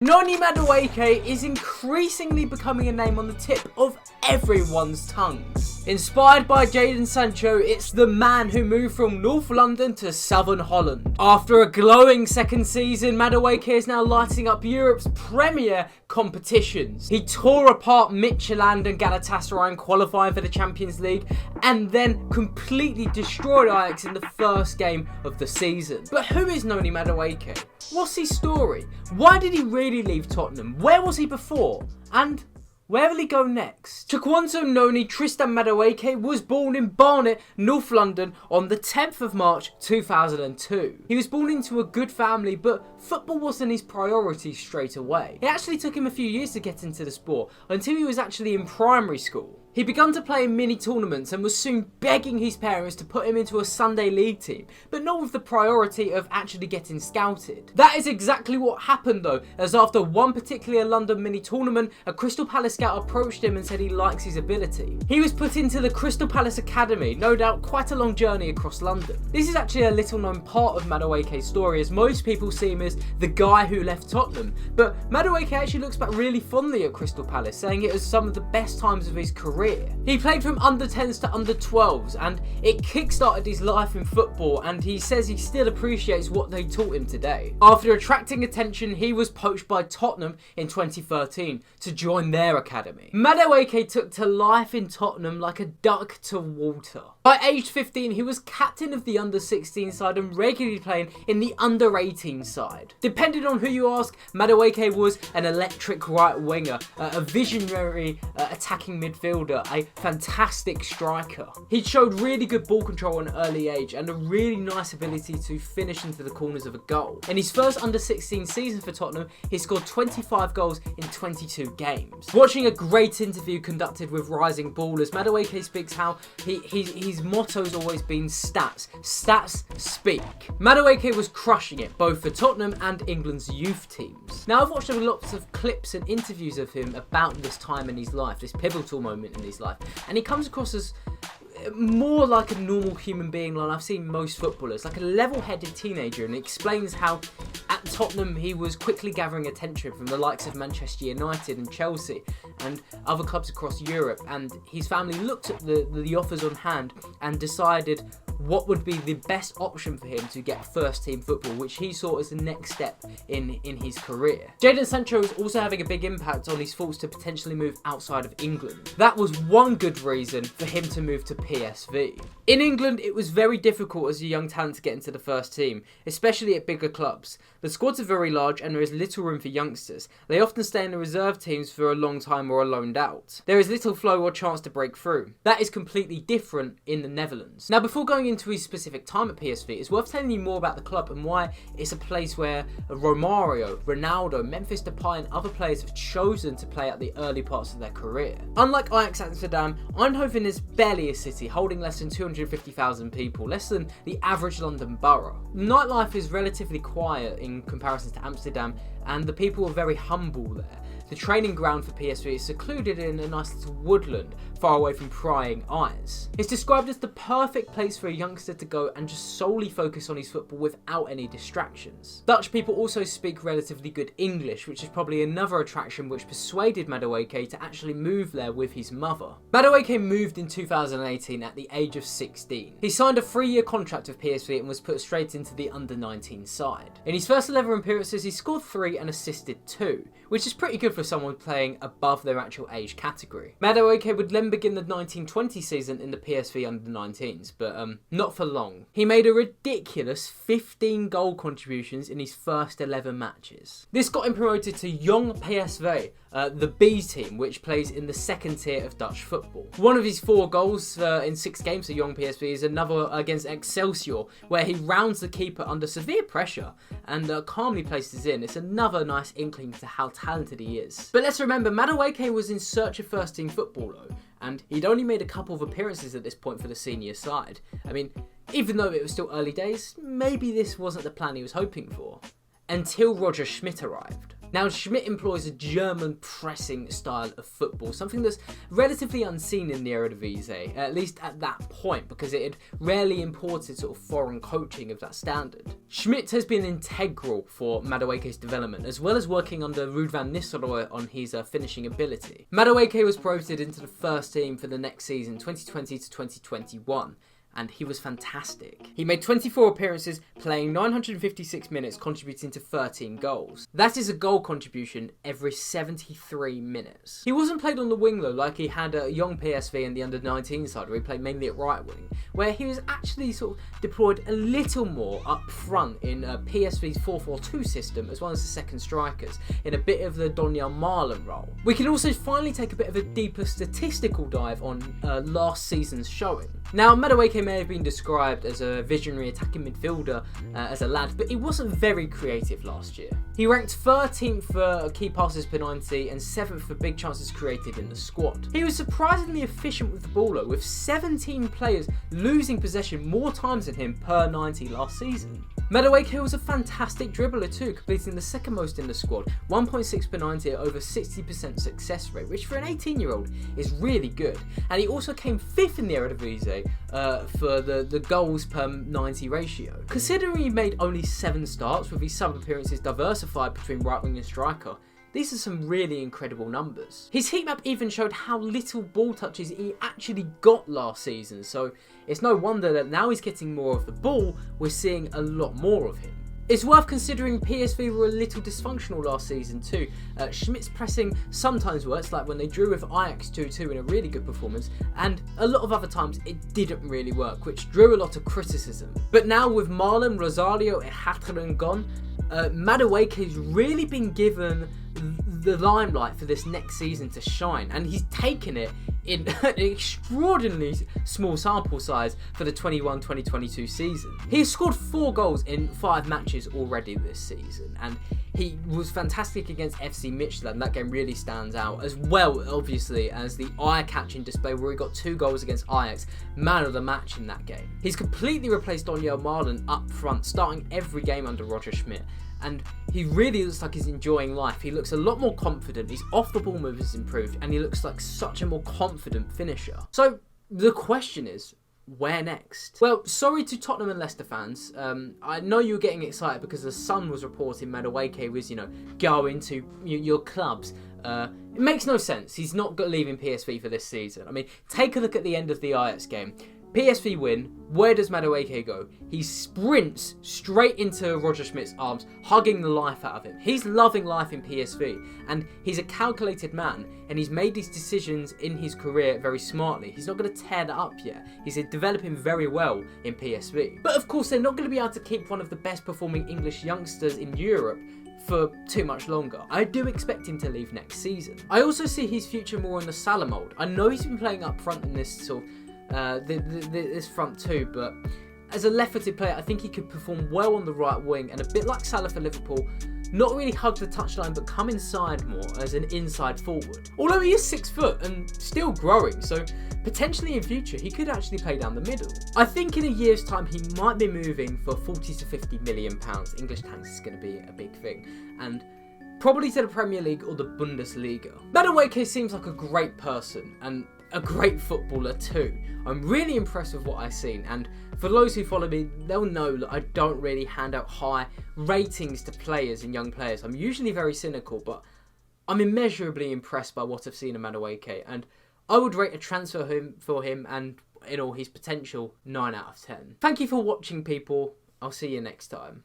Noni Madueke is increasingly becoming a name on the tip of everyone's tongues. Inspired by Jadon Sancho, it's the man who moved from North London to Southern Holland. After a glowing second season, Madueke is now lighting up Europe's premier competitions. He tore apart Midtjylland and Galatasaray in qualifying for the Champions League and then completely destroyed Ajax in the first game of the season. But who is Noni Madueke? What's his story? Why did he really leave Tottenham? Where was he before? And where will he go next? Chukwanto Noni Tristan Madueke was born in Barnet, North London on the 10th of March 2002. He was born into a good family, but football wasn't his priority straight away. It actually took him a few years to get into the sport, until he was actually in primary school. He began to play in mini tournaments and was soon begging his parents to put him into a Sunday league team, but not with the priority of actually getting scouted. That is exactly what happened though, as after one particular London mini tournament, a Crystal Palace scout approached him and said he likes his ability. He was put into the Crystal Palace Academy, no doubt quite a long journey across London. This is actually a little known part of Madueke's story, as most people see him as the guy who left Tottenham, but Madueke actually looks back really fondly at Crystal Palace, saying it was some of the best times of his career. He played from under 10s to under 12s and it kick-started his life in football, and he says he still appreciates what they taught him today. After attracting attention, he was poached by Tottenham in 2013 to join their academy. Madueke took to life in Tottenham like a duck to water. By age 15, he was captain of the under 16 side and regularly playing in the under 18 side. Depending on who you ask, Madueke was an electric right winger, a visionary attacking midfielder, a fantastic striker. He showed really good ball control at an early age and a really nice ability to finish into the corners of a goal. In his first under 16 season for Tottenham, he scored 25 goals in 22 games. Watching a great interview conducted with Rising Ballers, Madueke speaks how his motto's always been stats. Stats speak. Madueke was crushing it both for Tottenham and England's youth teams. Now, I've watched lots of clips and interviews of him about this time in his life, this pivotal moment in his life, and he comes across as more like a normal human being like I've seen most footballers, like a level-headed teenager, and he explains how at Tottenham he was quickly gathering attention from the likes of Manchester United and Chelsea and other clubs across Europe, and his family looked at the offers on hand and decided what would be the best option for him to get first team football, which he saw as the next step in his career. Jadon Sancho is also having a big impact on his thoughts to potentially move outside of England. That was one good reason for him to move to PSV. In England, it was very difficult as a young talent to get into the first team, especially at bigger clubs. The squads are very large and there is little room for youngsters. They often stay in the reserve teams for a long time or are loaned out. There is little flow or chance to break through. That is completely different in the Netherlands. Now, before going into his specific time at PSV, it's worth telling you more about the club and why it's a place where Romario, Ronaldo, Memphis Depay and other players have chosen to play at the early parts of their career. Unlike Ajax Amsterdam, Eindhoven is barely a city, holding less than 250,000 people, less than the average London borough. Nightlife is relatively quiet in comparison to Amsterdam, and the people are very humble there. The training ground for PSV is secluded in a nice little woodland, far away from prying eyes. It's described as the perfect place for a youngster to go and just solely focus on his football without any distractions. Dutch people also speak relatively good English, which is probably another attraction which persuaded Madueke to actually move there with his mother. Madueke moved in 2018 at the age of 16. He signed a 3-year contract with PSV and was put straight into the under-19 side. In his first 11 appearances, he scored 3 and assisted 2, which is pretty good for someone playing above their actual age category. Madueke would then begin the 1920 season in the PSV under-19s, but not for long. He made a ridiculous 15 goal contributions in his first 11 matches. This got him promoted to Jong PSV, the B team, which plays in the second tier of Dutch football. One of his 4 goals in 6 games for Jong PSV is another against Excelsior, where he rounds the keeper under severe pressure and calmly places in. It's another nice inkling to how talented he is. But let's remember, Madueke was in search of first team football though, and he'd only made a couple of appearances at this point for the senior side. I mean, even though it was still early days, maybe this wasn't the plan he was hoping for. Until Roger Schmidt arrived. Now, Schmidt employs a German pressing style of football, something that's relatively unseen in the Eredivisie, at least at that point, because it had rarely imported sort of foreign coaching of that standard. Schmidt has been integral for Madueke's development, as well as working under Ruud van Nistelrooy on his finishing ability. Madueke was promoted into the first team for the next season, 2020 to 2021. And he was fantastic. He made 24 appearances, playing 956 minutes, contributing to 13 goals. That is a goal contribution every 73 minutes. He wasn't played on the wing though, like he had a young PSV in the under-19 side, where he played mainly at right wing, where he was actually sort of deployed a little more up front in PSV's 4-4-2 system, as well as the second strikers, in a bit of the Donyell Malen role. We can also finally take a bit of a deeper statistical dive on last season's showing. Now, Madueke may have been described as a visionary attacking midfielder as a lad, but he wasn't very creative last year. He ranked 13th for key passes per 90 and 7th for big chances created in the squad. He was surprisingly efficient with the ball though, with 17 players losing possession more times than him per 90 last season. Madueke was a fantastic dribbler too, completing the second most in the squad, 1.6 per 90 at over 60% success rate, which for an 18-year-old is really good. And he also came 5th in the Eredivisie for the goals per 90 ratio. Considering he made only 7 starts, with his sub-appearances diversified between right wing and striker, these are some really incredible numbers. His heat map even showed how little ball touches he actually got last season, so it's no wonder that now he's getting more of the ball, we're seeing a lot more of him. It's worth considering PSV were a little dysfunctional last season too. Schmidt's pressing sometimes works, like when they drew with Ajax 2-2 in a really good performance, and a lot of other times it didn't really work, which drew a lot of criticism. But now with Malen, Rosario, Ehateren gone, Madueke's really been given the limelight for this next season to shine, and he's taken it in an extraordinarily small sample size for the 21-2022 season. He has scored 4 goals in 5 matches already this season, and he was fantastic against FC Midtjylland. That game really stands out, as well obviously as the eye-catching display where he got 2 goals against Ajax, man of the match in that game. He's completely replaced Donyell Malen up front, starting every game under Roger Schmidt, and he really looks like he's enjoying life. He looks a lot more confident, his off-the-ball move has improved, and he looks like such a more confident finisher. So the question is, where next? Well, sorry to Tottenham and Leicester fans. I know you were getting excited because the Sun was reporting Madueke was, going to your clubs. It makes no sense. He's not leaving PSV for this season. I mean, take a look at the end of the Ajax game. PSV win. Where does Madueke go? He sprints straight into Roger Schmidt's arms, hugging the life out of him. He's loving life in PSV, and he's a calculated man, and he's made these decisions in his career very smartly. He's not going to tear that up yet. He's developing very well in PSV. But of course, they're not going to be able to keep one of the best performing English youngsters in Europe for too much longer. I do expect him to leave next season. I also see his future more in the Salah mould. I know he's been playing up front in this sort of this front too, but as a left-footed player, I think he could perform well on the right wing, and a bit like Salah for Liverpool, not really hug the touchline but come inside more as an inside forward. Although he is 6 foot and still growing, so potentially in future he could actually play down the middle. I think in a year's time he might be moving for 40 to 50 million pounds. English tanks is going to be a big thing, and probably to the Premier League or the Bundesliga. Madueke seems like a great person and a great footballer too. I'm really impressed with what I've seen, and for those who follow me, they'll know that I don't really hand out high ratings to players and young players. I'm usually very cynical, but I'm immeasurably impressed by what I've seen of Madueke, and I would rate a transfer for him and in all his potential 9 out of 10. Thank you for watching, people. I'll see you next time.